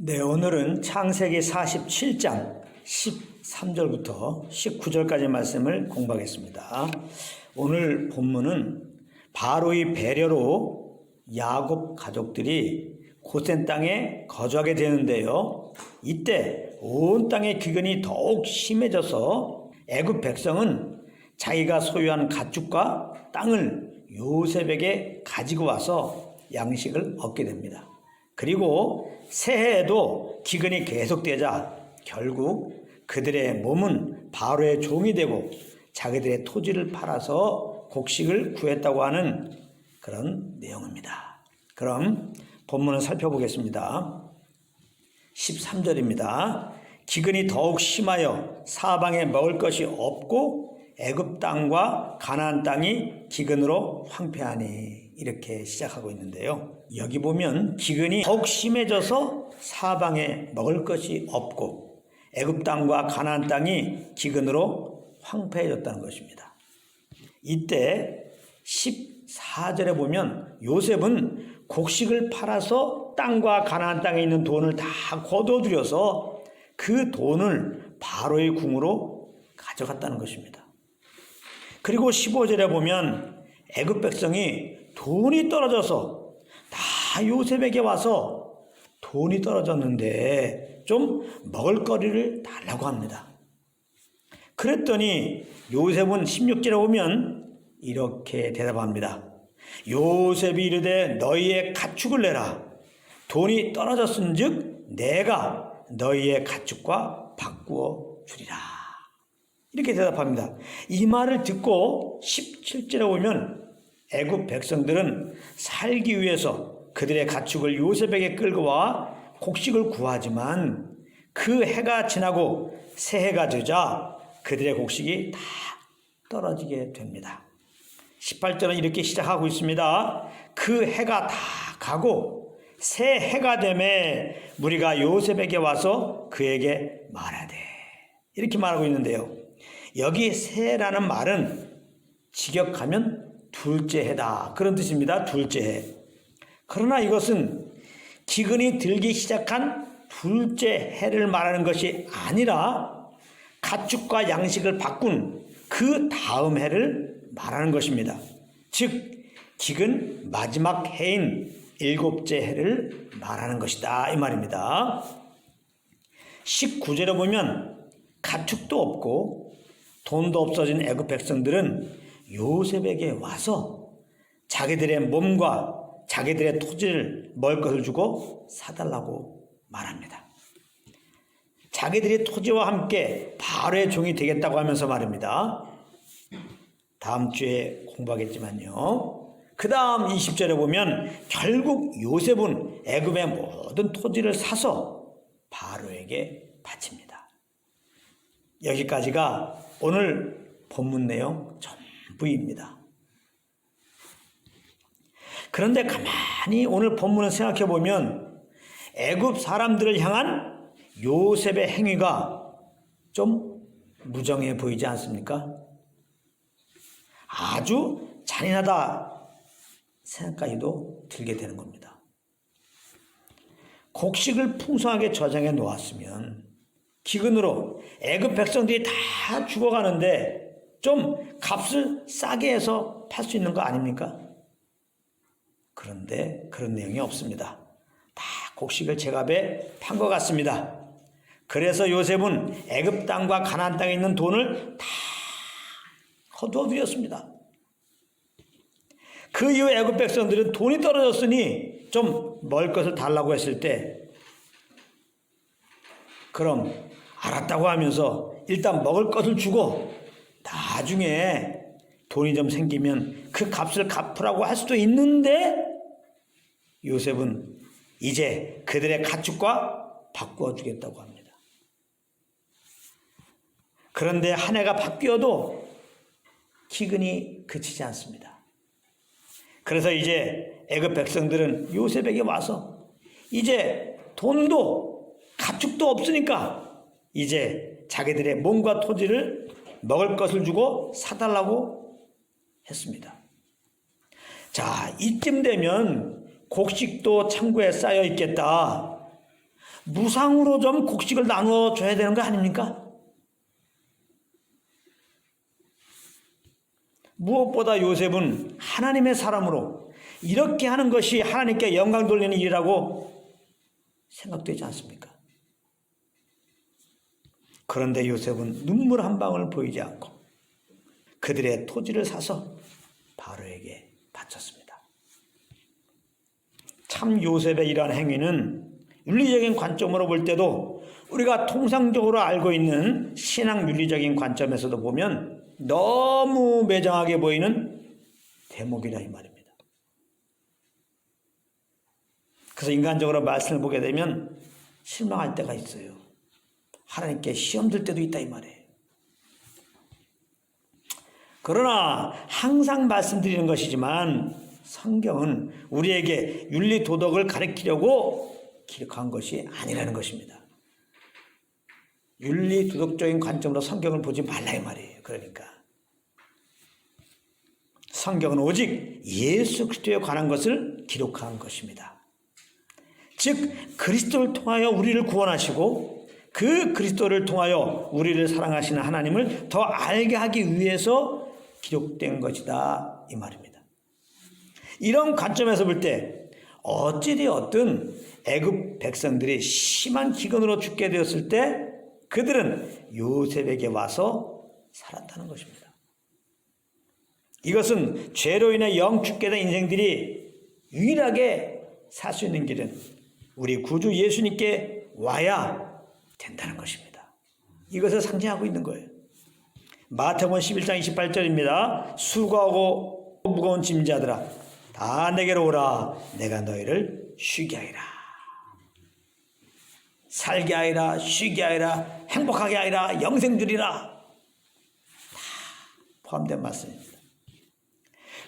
네, 오늘은 창세기 47장 13절부터 19절까지 말씀을 공부하겠습니다. 오늘 본문은 바로의 배려로 야곱 가족들이 고센 땅에 거주하게 되는데요. 이때 온 땅의 기근이 더욱 심해져서 애굽 백성은 자기가 소유한 가축과 땅을 요셉에게 가지고 와서 양식을 얻게 됩니다. 그리고 새해에도 기근이 계속되자 결국 그들의 몸은 바로의 종이 되고 자기들의 토지를 팔아서 곡식을 구했다고 하는 그런 내용입니다. 그럼 본문을 살펴보겠습니다. 13절입니다. 기근이 더욱 심하여 사방에 먹을 것이 없고 애굽 땅과 가나안 땅이 기근으로 황폐하니, 이렇게 시작하고 있는데요. 여기 보면 기근이 더욱 심해져서 사방에 먹을 것이 없고 애굽 땅과 가나안 땅이 기근으로 황폐해졌다는 것입니다. 이때 14절에 보면 요셉은 곡식을 팔아서 땅과 가나안 땅에 있는 돈을 다 거둬들여서 그 돈을 바로의 궁으로 가져갔다는 것입니다. 그리고 15절에 보면 애굽 백성이 돈이 떨어져서 다 요셉에게 와서 돈이 떨어졌는데 좀 먹을거리를 달라고 합니다. 그랬더니 요셉은 16절에 보면 이렇게 대답합니다. 요셉이 이르되 너희의 가축을 내라. 돈이 떨어졌은즉 내가 너희의 가축과 바꾸어 주리라. 이렇게 대답합니다. 이 말을 듣고 17절에 보면 애굽 백성들은 살기 위해서 그들의 가축을 요셉에게 끌고 와 곡식을 구하지만 그 해가 지나고 새해가 되자 그들의 곡식이 다 떨어지게 됩니다. 18절은 이렇게 시작하고 있습니다. 그 해가 다 가고 새 해가 되매 무리가 요셉에게 와서 그에게 말하되, 이렇게 말하고 있는데요. 여기 새라는 말은 직역하면 둘째 해다, 그런 뜻입니다. 둘째 해. 그러나 이것은 기근이 들기 시작한 둘째 해를 말하는 것이 아니라 가축과 양식을 바꾼 그 다음 해를 말하는 것입니다. 즉 기근 마지막 해인 일곱째 해를 말하는 것이다, 이 말입니다. 19절에 보면 가축도 없고 돈도 없어진 애굽 백성들은 요셉에게 와서 자기들의 몸과 자기들의 토지를 먹을 것을 주고 사달라고 말합니다. 자기들이 토지와 함께 바로의 종이 되겠다고 하면서 말입니다. 다음 주에 공부하겠지만요. 그 다음 20절에 보면 결국 요셉은 애굽의 모든 토지를 사서 바로에게 바칩니다. 여기까지가 오늘 본문 내용 전부입니다. 그런데 가만히 오늘 본문을 생각해 보면 애굽 사람들을 향한 요셉의 행위가 좀 무정해 보이지 않습니까? 아주 잔인하다 생각까지도 들게 되는 겁니다. 곡식을 풍성하게 저장해 놓았으면 기근으로 애굽 백성들이 다 죽어가는데 좀 값을 싸게 해서 팔 수 있는 거 아닙니까? 그런데 그런 내용이 없습니다. 다 곡식을 제값에 판 것 같습니다. 그래서 요셉은 애굽 땅과 가나안 땅에 있는 돈을 다 거두어들였습니다. 그 이후 애굽 백성들은 돈이 떨어졌으니 좀 먹을 것을 달라고 했을 때 그럼 알았다고 하면서 일단 먹을 것을 주고 나중에 돈이 좀 생기면 그 값을 갚으라고 할 수도 있는데 요셉은 이제 그들의 가축과 바꾸어 주겠다고 합니다. 그런데 한 해가 바뀌어도 기근이 그치지 않습니다. 그래서 이제 애굽 백성들은 요셉에게 와서 이제 돈도 가축도 없으니까 이제 자기들의 몸과 토지를 먹을 것을 주고 사달라고 했습니다. 자, 이쯤 되면 곡식도 창고에 쌓여 있겠다. 무상으로 좀 곡식을 나누어 줘야 되는 거 아닙니까? 무엇보다 요셉은 하나님의 사람으로 이렇게 하는 것이 하나님께 영광 돌리는 일이라고 생각되지 않습니까? 그런데 요셉은 눈물 한 방울 보이지 않고 그들의 토지를 사서 바로에게 바쳤습니다. 참 요셉의 이러한 행위는 윤리적인 관점으로 볼 때도 우리가 통상적으로 알고 있는 신앙 윤리적인 관점에서도 보면 너무 매정하게 보이는 대목이다 이 말입니다. 그래서 인간적으로 말씀을 보게 되면 실망할 때가 있어요. 하나님께 시험 들 때도 있다 이 말이에요. 그러나 항상 말씀드리는 것이지만 성경은 우리에게 윤리 도덕을 가르치려고 기록한 것이 아니라는 것입니다. 윤리 도덕적인 관점으로 성경을 보지 말라 이 말이에요. 그러니까 성경은 오직 예수 그리스도에 관한 것을 기록한 것입니다. 즉 그리스도를 통하여 우리를 구원하시고 그 그리스도를 통하여 우리를 사랑하시는 하나님을 더 알게 하기 위해서 기록된 것이다 이 말입니다. 이런 관점에서 볼 때 어찌되었든 애굽 백성들이 심한 기근으로 죽게 되었을 때 그들은 요셉에게 와서 살았다는 것입니다. 이것은 죄로 인해 영 죽게 된 인생들이 유일하게 살 수 있는 길은 우리 구주 예수님께 와야 된다는 것입니다. 이것을 상징하고 있는 거예요. 마태복음 11장 28절입니다. 수고하고 무거운 짐자들아 다 내게로 오라. 내가 너희를 쉬게 하리라. 살게 하리라. 쉬게 하리라. 행복하게 하리라. 영생 주리라. 다 포함된 말씀입니다.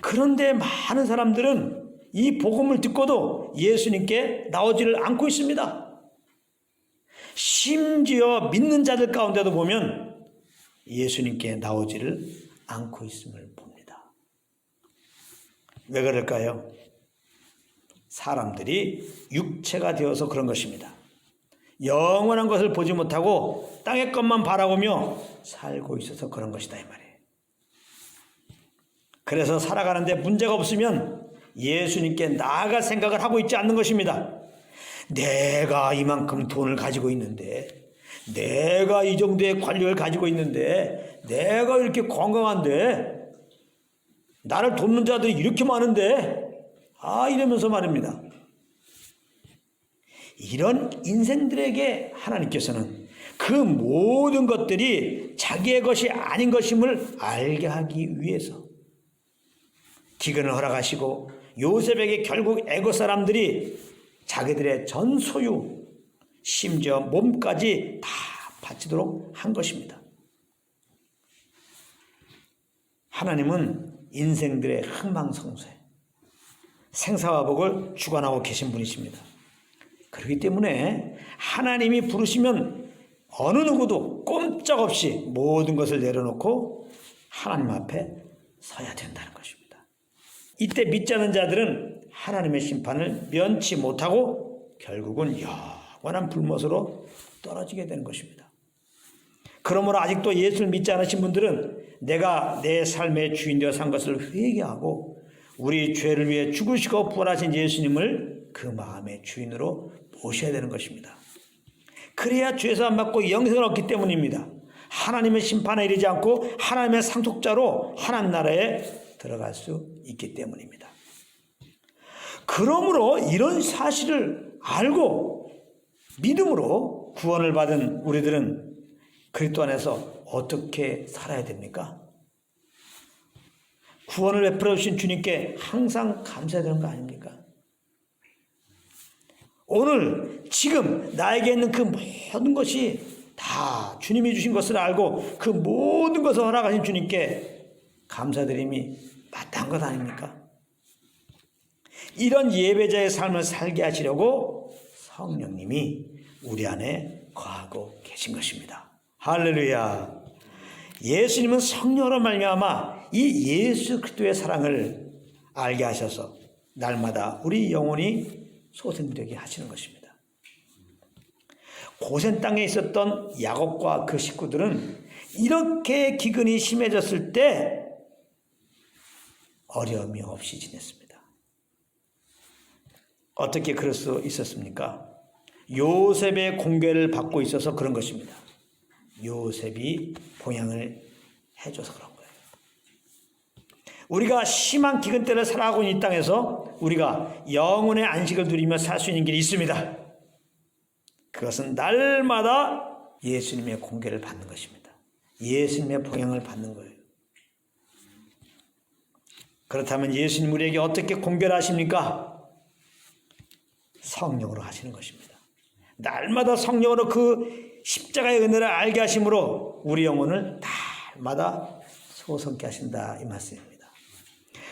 그런데 많은 사람들은 이 복음을 듣고도 예수님께 나오지를 않고 있습니다. 심지어 믿는 자들 가운데도 보면 예수님께 나오지를 않고 있음을 봅니다. 왜 그럴까요? 사람들이 육체가 되어서 그런 것입니다. 영원한 것을 보지 못하고 땅의 것만 바라보며 살고 있어서 그런 것이다 이 말이에요. 그래서 살아가는데 문제가 없으면 예수님께 나아갈 생각을 하고 있지 않는 것입니다. 내가 이만큼 돈을 가지고 있는데, 내가 이 정도의 관력을 가지고 있는데, 내가 이렇게 건강한데, 나를 돕는 자들이 이렇게 많은데, 이러면서 말입니다. 이런 인생들에게 하나님께서는 그 모든 것들이 자기의 것이 아닌 것임을 알게 하기 위해서 기근을 허락하시고 요셉에게 결국 애굽 사람들이 자기들의 전 소유 심지어 몸까지 다 바치도록 한 것입니다. 하나님은 인생들의 흥망성쇠 생사와 복을 주관하고 계신 분이십니다. 그렇기 때문에 하나님이 부르시면 어느 누구도 꼼짝없이 모든 것을 내려놓고 하나님 앞에 서야 된다는 것입니다. 이때 믿지 않는 자들은 하나님의 심판을 면치 못하고 결국은 영원한 불못으로 떨어지게 되는 것입니다. 그러므로 아직도 예수를 믿지 않으신 분들은 내가 내 삶의 주인 되어 산 것을 회개하고 우리 죄를 위해 죽으시고 부활하신 예수님을 그 마음의 주인으로 모셔야 되는 것입니다. 그래야 죄사함 받고 영생을 얻기 때문입니다. 하나님의 심판에 이르지 않고 하나님의 상속자로 하나님 나라에 들어갈 수 있기 때문입니다. 그러므로 이런 사실을 알고 믿음으로 구원을 받은 우리들은 그리스도 안에서 어떻게 살아야 됩니까? 구원을 베풀어 주신 주님께 항상 감사해야 되는 거 아닙니까? 오늘 지금 나에게 있는 그 모든 것이 다 주님이 주신 것을 알고 그 모든 것을 허락하신 주님께 감사드림이 마땅한 것 아닙니까? 이런 예배자의 삶을 살게 하시려고 성령님이 우리 안에 거하고 계신 것입니다. 할렐루야. 예수님은 성령으로 말미암아 이 예수 그리스도의 사랑을 알게 하셔서 날마다 우리 영혼이 소생되게 하시는 것입니다. 고센 땅에 있었던 야곱과 그 식구들은 이렇게 기근이 심해졌을 때 어려움이 없이 지냈습니다. 어떻게 그럴 수 있었습니까? 요셉의 공개를 받고 있어서 그런 것입니다. 요셉이 봉양을 해줘서 그런 거예요. 우리가 심한 기근 때를 살아가고 있는 이 땅에서 우리가 영혼의 안식을 누리며 살 수 있는 길이 있습니다. 그것은 날마다 예수님의 공개를 받는 것입니다. 예수님의 봉양을 받는 거예요. 그렇다면 예수님 우리에게 어떻게 공개를 하십니까? 성령으로 하시는 것입니다. 날마다 성령으로 그 십자가의 은혜를 알게 하심으로 우리 영혼을 날마다 소성케 하신다 이 말씀입니다.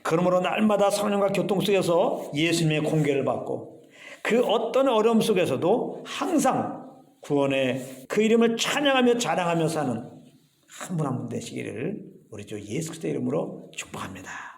그러므로 날마다 성령과 교통 속에서 예수님의 공개를 받고 그 어떤 어려움 속에서도 항상 구원의 그 이름을 찬양하며 자랑하며 사는 한 분 한 분 되시기를 우리 주 예수 그리스도의 이름으로 축복합니다.